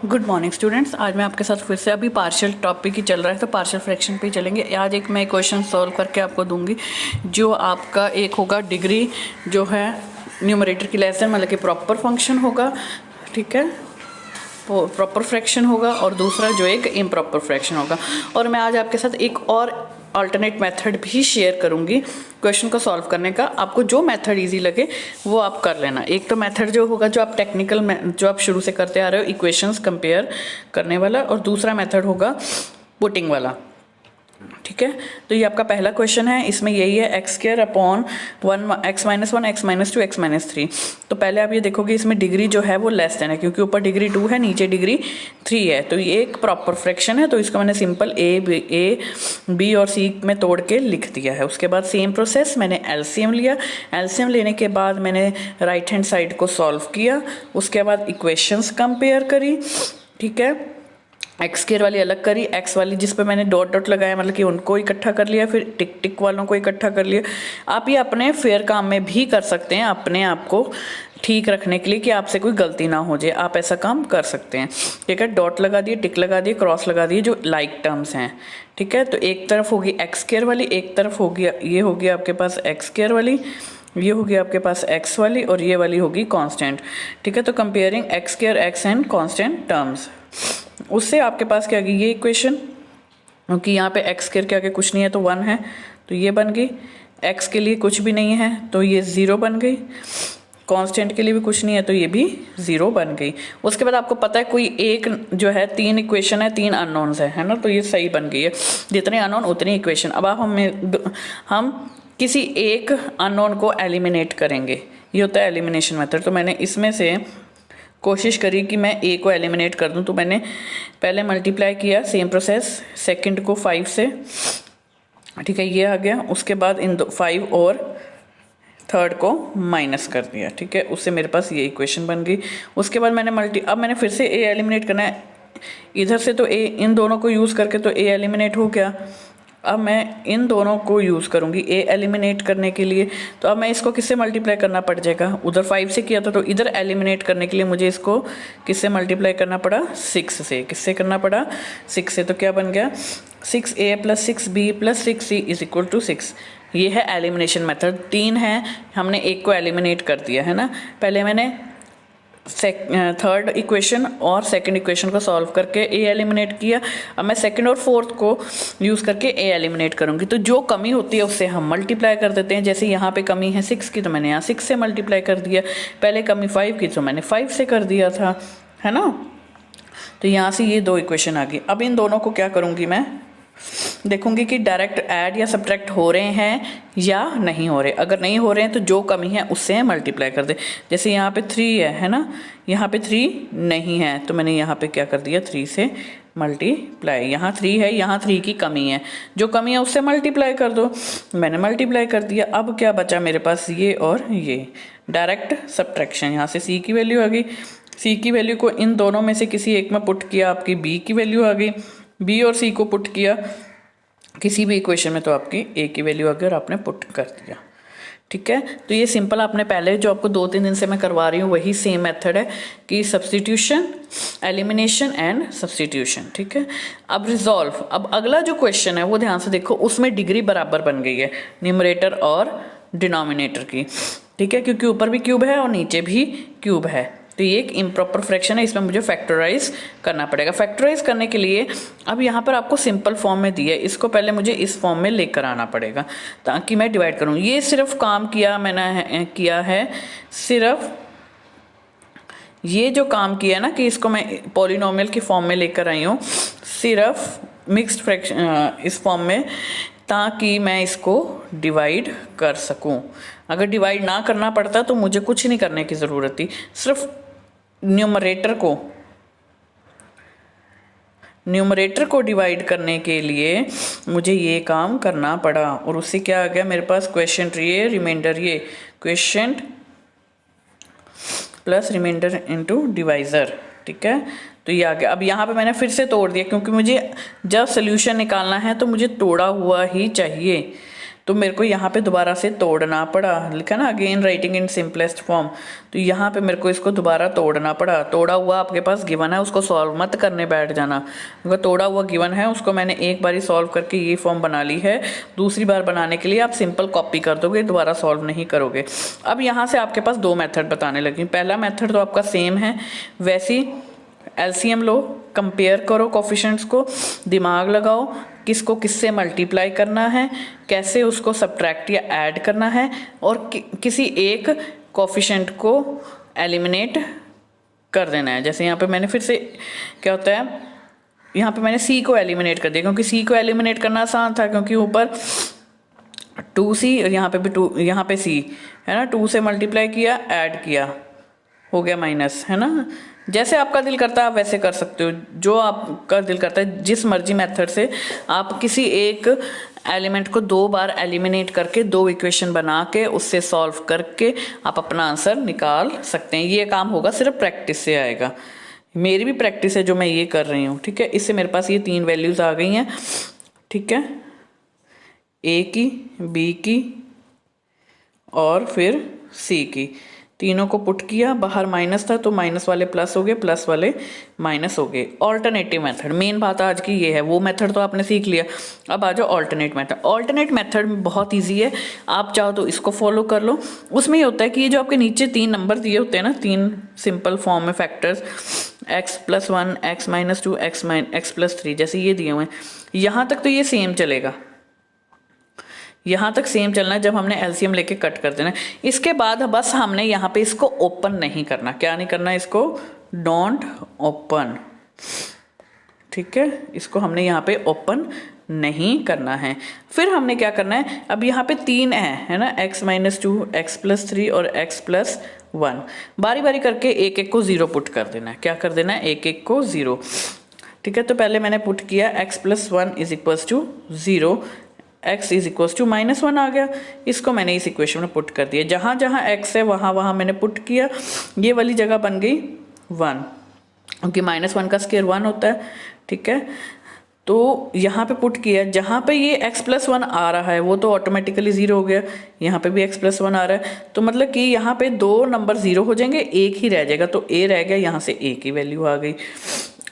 Good morning students. आज मैं आपके साथ फिर से अभी पार्शियल टॉपिक ही चल रहा है तो पार्शियल फ्रैक्शन पे ही चलेंगे। आज एक मैं क्वेश्चन सॉल्व करके आपको दूंगी जो आपका एक होगा डिग्री जो है न्यूमरेटर की लेस देन मतलब कि प्रॉपर फंक्शन होगा, ठीक है, प्रॉपर फ्रैक्शन होगा, और दूसरा जो एक इम्प्रॉपर फ्रैक्शन होगा। और मैं आज आपके साथ एक और अल्टरनेट मेथड भी शेयर करूंगी क्वेश्चन को सॉल्व करने का। आपको जो मेथड इजी लगे वो आप कर लेना। एक तो मेथड जो होगा जो आप टेक्निकल जो आप शुरू से करते आ रहे हो, इक्वेशंस कंपेयर करने वाला, और दूसरा मेथड होगा पुटिंग वाला, ठीक है। तो ये आपका पहला क्वेश्चन है, इसमें यही है x square upon 1 x minus 1 x minus 2 x minus 3। तो पहले आप ये देखोगे इसमें डिग्री जो है वो लेस देन है क्योंकि ऊपर डिग्री 2 है नीचे डिग्री 3 है। तो ये एक प्रॉपर फ्रैक्शन है तो इसको मैंने सिंपल ए बी और सी में तोड़ के लिख दिया है। उसके बाद सेम प्रोसेस, मैंने एलसीएम लिया, एलसीएम लेने के बाद मैंने राइट हैंड साइड को सॉल्व किया, उसके बाद इक्वेशंस कंपेयर करी, ठीक है। एक्स स्क्वायर वाली अलग करी, एक्स वाली जिस पे मैंने डॉट डॉट लगाया मतलब कि उनको इकट्ठा कर लिया, फिर टिक टिक वालों को इकट्ठा कर लिया। आप ये अपने फेयर काम में भी कर सकते हैं, अपने आप को ठीक रखने के लिए कि आपसे कोई गलती ना हो जाए, आप ऐसा काम कर सकते हैं, ठीक है। डॉट लगा दिए, टिक लगा दिए, क्रॉस लगा दिए जो लाइक टर्म्स हैं, ठीक है। तो एक तरफ होगी एक्स स्क्वायर वाली, एक तरफ होगी ये होगी आपके पास एक्स स्क्वायर वाली, ये होगी आपके पास एक्स वाली, और ये वाली होगी कांस्टेंट, ठीक है। तो comparing x square x and constant terms, उससे आपके पास क्या आ गई ये इक्वेशन, क्योंकि यहाँ पे एक्स स्क्वायर के आगे कुछ नहीं है तो 1 है तो ये बन गई, एक्स के लिए कुछ भी नहीं है तो ये 0 बन गई, कांस्टेंट के लिए भी कुछ नहीं है तो ये भी 0 बन गई। उसके बाद आपको पता है कोई एक जो है 3 इक्वेशन है, 3 अननोन्स है ना, तो ये सही बन गई है, जितने अननोन उतनी इक्वेशन। अब आप हम किसी एक अननोन को एलिमिनेट करेंगे, ये होता है एलिमिनेशन मेथड। तो मैंने इसमें से कोशिश करी कि मैं ए को एलिमिनेट कर दूं, तो मैंने पहले मल्टीप्लाई किया, सेम प्रोसेस, सेकंड को 5 से, ठीक है, ये आ गया। उसके बाद इन 5 और थर्ड को माइनस कर दिया, ठीक है, उससे मेरे पास ये इक्वेशन बन गई। उसके बाद मैंने अब मैंने फिर से ए एलिमिनेट करना है, इधर से तो ए इन दोनों को यूज़ करके तो ए एलिमिनेट हो गया। अब मैं इन दोनों को यूज़ करूँगी ए एलिमिनेट करने के लिए, तो अब मैं इसको किससे मल्टीप्लाई करना पड़ जाएगा, उधर 5 से किया था तो इधर एलिमिनेट करने के लिए मुझे इसको किससे मल्टीप्लाई करना पड़ा, 6 से। किससे करना पड़ा, 6 से। तो क्या बन गया 6a plus 6b plus 6c is equal to 6। ये है एलिमिनेशन मेथड। 3 है, हमने एक को एलिमिनेट कर दिया है ना। पहले मैंने थर्ड इक्वेशन और सेकंड इक्वेशन को सॉल्व करके ए एलिमिनेट किया। अब मैं सेकंड और फोर्थ को यूज़ करके ए एलिमिनेट करूंगी। तो जो कमी होती है उससे हम मल्टीप्लाई कर देते हैं। जैसे यहाँ पे कमी है 6 की तो मैंने यहाँ 6 से मल्टीप्लाई कर दिया, पहले कमी 5 की तो मैंने 5 से कर दिया था, है ना। तो यहाँ से ये 2 इक्वेशन आ गई। अब इन दोनों को क्या करूँगी, मैं देखूंगी कि डायरेक्ट ऐड या सब्ट्रैक्ट हो रहे हैं या नहीं हो रहे। अगर नहीं हो रहे हैं तो जो कमी है उससे मल्टीप्लाई कर दे। जैसे यहाँ पे 3 है ना, यहाँ पे 3 नहीं है तो मैंने यहाँ पे क्या कर दिया, 3 से मल्टीप्लाई। यहाँ 3 है, यहाँ 3 की कमी है, जो कमी है उससे मल्टीप्लाई कर दो। मैंने मल्टीप्लाई कर दिया। अब क्या बचा मेरे पास, ये और ये, डायरेक्ट सब्ट्रैक्शन। यहाँ से सी की वैल्यू आ गई, सी की वैल्यू को इन दोनों में से किसी एक में पुट किया, आपकी बी की वैल्यू आ गई। बी और सी को पुट किया किसी भी इक्वेशन में तो आपकी ए की वैल्यू अगर आपने पुट कर दिया, ठीक है। तो ये सिंपल आपने पहले जो आपको 2-3 दिन से मैं करवा रही हूँ वही सेम मेथड है कि सब्स्टिट्यूशन, एलिमिनेशन एंड सब्स्टिट्यूशन, ठीक है। अब रिजॉल्व, अब अगला जो क्वेश्चन है वो ध्यान से देखो, उसमें डिग्री बराबर बन गई है न्यूमरेटर और डिनोमिनेटर की, ठीक है, क्योंकि ऊपर भी क्यूब है और नीचे भी क्यूब है। तो ये एक इम्प्रॉपर फ्रैक्शन है, इसमें मुझे फैक्टराइज करना पड़ेगा। फैक्टराइज करने के लिए अब यहाँ पर आपको सिंपल फॉर्म में दिया है, इसको पहले मुझे इस फॉर्म में लेकर आना पड़ेगा ताकि मैं डिवाइड करूँ। ये सिर्फ काम किया मैंने किया है, सिर्फ ये जो काम किया है ना कि इसको मैं पॉलिनोमियल की फॉर्म में लेकर आई हूँ, सिर्फ मिक्स्ड फ्रैक्शन इस फॉर्म में, ताकि मैं इसको डिवाइड कर सकूं। अगर डिवाइड ना करना पड़ता तो मुझे कुछ नहीं करने की ज़रूरत थी, सिर्फ न्यूमरेटर को डिवाइड करने के लिए मुझे ये काम करना पड़ा। और उससे क्या आ गया मेरे पास, क्वेश्चन ये, रिमाइंडर ये, question plus reminder into divisor, ठीक है। तो ये आ गया। अब यहाँ पे मैंने फिर से तोड़ दिया क्योंकि मुझे जब सोल्यूशन निकालना है तो मुझे तोड़ा हुआ ही चाहिए, तो मेरे को यहाँ पे दोबारा से तोड़ना पड़ा, लिखा ना again writing in simplest form, तो यहाँ पे मेरे को इसको दोबारा तोड़ना पड़ा। तोड़ा हुआ आपके पास गिवन है, उसको सॉल्व मत करने बैठ जाना, क्योंकि तोड़ा हुआ गिवन है, उसको मैंने एक बार ही सॉल्व करके ये फॉर्म बना ली है। दूसरी बार बनाने के लिए आप सिंपल कॉपी कर दोगे, दोबारा सॉल्व नहीं करोगे। अब यहाँ से आपके पास दो मेथड बताने लगी। पहला मेथड तो आपका सेम है, वैसी एलसीएम लो, कंपेयर करो कोफिशिएंट्स को, दिमाग लगाओ किसको किससे मल्टीप्लाई करना है, कैसे उसको सब्ट्रैक्ट या ऐड करना है, और किसी एक कोफिशिएंट को एलिमिनेट कर देना है। जैसे यहाँ पे मैंने फिर से क्या होता है, यहाँ पे मैंने सी को एलिमिनेट कर दिया, क्योंकि सी को एलिमिनेट करना आसान था, क्योंकि ऊपर 2c और यहाँ पे भी 2, यहाँ पे c है ना, 2 से मल्टीप्लाई किया, ऐड किया, हो गया माइनस, है ना। जैसे आपका दिल करता है आप वैसे कर सकते हो, जो आपका दिल करता है, जिस मर्जी मेथड से आप किसी एक एलिमेंट को 2 बार एलिमिनेट करके 2 इक्वेशन बना के उससे सॉल्व करके आप अपना आंसर निकाल सकते हैं। ये काम होगा सिर्फ प्रैक्टिस से आएगा। मेरी भी प्रैक्टिस है जो मैं ये कर रही हूँ, ठीक है। इससे मेरे पास ये 3 वैल्यूज़ आ गई हैं, ठीक है, ए की, बी की और फिर सी की। तीनों को पुट किया, बाहर माइनस था तो माइनस वाले प्लस हो गए, प्लस वाले माइनस हो गए। ऑल्टरनेटिव मेथड, मेन बात आज की ये है। वो मेथड तो आपने सीख लिया, अब आ जाओ ऑल्टरनेट मेथड। ऑल्टरनेट मेथड बहुत इजी है, आप चाहो तो इसको फॉलो कर लो। उसमें ये होता है कि ये जो आपके नीचे 3 नंबर दिए होते हैं ना, 3 सिंपल फॉर्म में फैक्टर्स, x+1, x-2, x+3, जैसे ये दिए हुए हैं, यहाँ तक तो ये सेम चलेगा, यहाँ तक सेम चलना है। जब हमने एलसीएम लेके कट कर देना, इसके बाद बस हमने यहाँ पे इसको ओपन नहीं करना। क्या नहीं करना, इसको डोंट ओपन, ठीक है, इसको हमने यहाँ पे ओपन नहीं करना है। फिर हमने क्या करना है, अब यहाँ पे 3 है ना, x-2, x+3 और x+1, बारी बारी करके एक एक को 0 पुट कर देना है। क्या कर देना है, एक एक को 0, ठीक है। तो पहले मैंने पुट किया x+1 = 0, x = -1 आ गया, इसको मैंने इस इक्वेशन में पुट कर दिया। जहाँ जहाँ x है वहाँ वहाँ मैंने पुट किया, ये वाली जगह बन गई 1, क्योंकि -1 का स्क्वायर 1 होता है, ठीक है। तो यहाँ पे पुट किया, जहाँ पे ये x+1 आ रहा है वो तो ऑटोमेटिकली 0 हो गया, यहाँ पे भी x+1 आ रहा है, तो मतलब कि यहाँ पे 2 नंबर 0 हो जाएंगे, एक ही रह जाएगा, तो a रह गया, यहाँ से a की वैल्यू आ गई।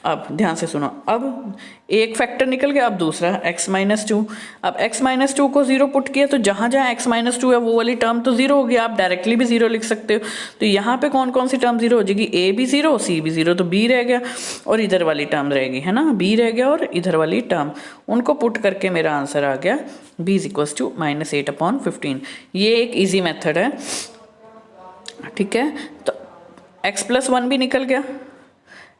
अब ध्यान से सुनो, अब एक फैक्टर निकल गया, अब दूसरा x-2। अब x-2 को 0 पुट किया, तो जहाँ जहाँ x-2 है वो वाली टर्म तो 0 हो गया, आप डायरेक्टली भी 0 लिख सकते हो। तो यहाँ पे कौन कौन सी टर्म 0 हो जाएगी, a भी 0, c भी 0, तो b रह गया और इधर वाली टर्म रहेगी, है ना, b रह गया और इधर वाली टर्म, उनको पुट करके मेरा आंसर आ गया b = -8/15। ये एक ईजी मेथड है, ठीक है। तो x+1 भी निकल गया,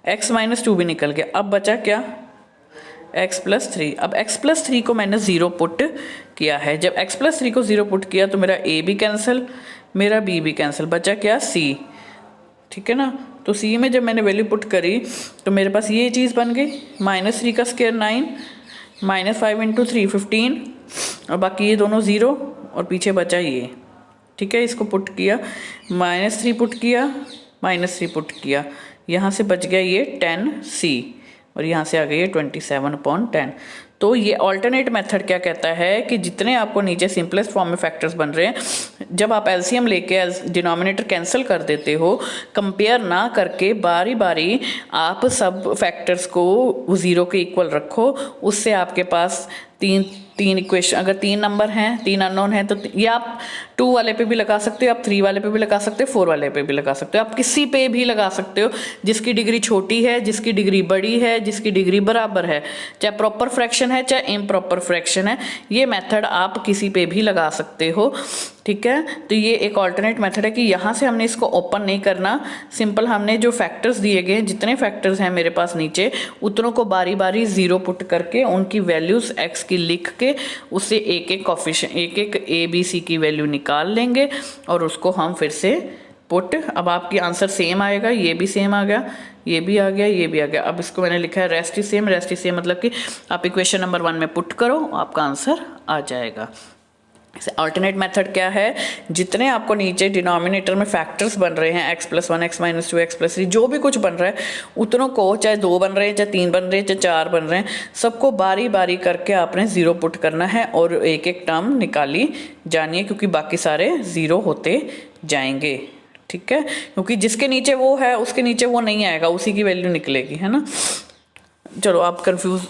x-2 भी निकल गया, अब बचा क्या, x+3। अब x+3 को मैंने 0 पुट किया है। जब x+3 को 0 पुट किया तो मेरा a भी कैंसिल, मेरा b भी कैंसिल, बचा क्या, c, ठीक है ना। तो c में जब मैंने वैल्यू पुट करी तो मेरे पास ये चीज़ बन गई, -3 का स्क्वायर 9, -5 × 3 15, और बाकी ये दोनों 0 और पीछे बचा ये, ठीक है। इसको पुट किया, -3 पुट किया, -3 पुट किया, यहाँ से बच गया ये 10c और यहाँ से आ गई ये 27/10। तो ये ऑल्टरनेट मेथड क्या कहता है कि जितने आपको नीचे सिंपलेस्ट फॉर्म में फैक्टर्स बन रहे हैं, जब आप एलसीएम लेके डिनोमिनेटर कैंसिल कर देते हो, कंपेयर ना करके बारी बारी आप सब फैक्टर्स को 0 के इक्वल रखो, उससे आपके पास तीन इक्वेशन, अगर 3 नंबर हैं, 3 अननोन हैं, तो ये आप 2 वाले पे भी लगा सकते हो, आप 3 वाले पे भी लगा सकते हो, 4 वाले पे भी लगा सकते हो, आप किसी पे भी लगा सकते हो जिसकी डिग्री छोटी है, जिसकी डिग्री बड़ी है, जिसकी डिग्री बराबर है, चाहे प्रॉपर फ्रैक्शन है चाहे इम्प्रॉपर फ्रैक्शन है, ये मेथड आप किसी पे भी लगा सकते हो, ठीक है। तो ये एक ऑल्टरनेट मेथड है कि यहाँ से हमने इसको ओपन नहीं करना, सिंपल हमने जो फैक्टर्स दिए गए, जितने फैक्टर्स हैं मेरे पास नीचे, उतनों को बारी बारी 0 पुट करके उनकी वैल्यूज x की लिख के उससे एक एक कोफिशिएंट, एक एक a b c की वैल्यू निकाल लेंगे और उसको हम फिर से पुट, अब आपकी आंसर सेम आएगा, ये भी सेम आ गया, ये भी आ गया, ये भी आ गया। अब इसको मैंने लिखा है रेस्ट इज सेम मतलब कि आप इक्वेशन नंबर 1 में पुट करो, आपका आंसर आ जाएगा। अल्टरनेट मेथड क्या है, जितने आपको नीचे डिनोमिनेटर में फैक्टर्स बन रहे हैं x+1 x-2 x+3 जो भी कुछ बन रहा है उतनों को, चाहे 2 बन रहे हैं, चाहे 3 बन रहे हैं, चाहे 4 बन रहे हैं, सबको बारी बारी करके आपने 0 पुट करना है और एक एक टर्म निकाली जानी है, क्योंकि बाकी सारे 0 होते जाएंगे। ठीक है, क्योंकि जिसके नीचे वो है उसके नीचे वो नहीं आएगा, उसी की वैल्यू निकलेगी, है ना। चलो आप कंफ्यूज,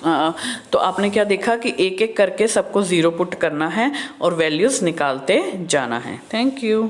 तो आपने क्या देखा कि एक एक करके सबको 0 पुट करना है और वैल्यूज निकालते जाना है। Thank you.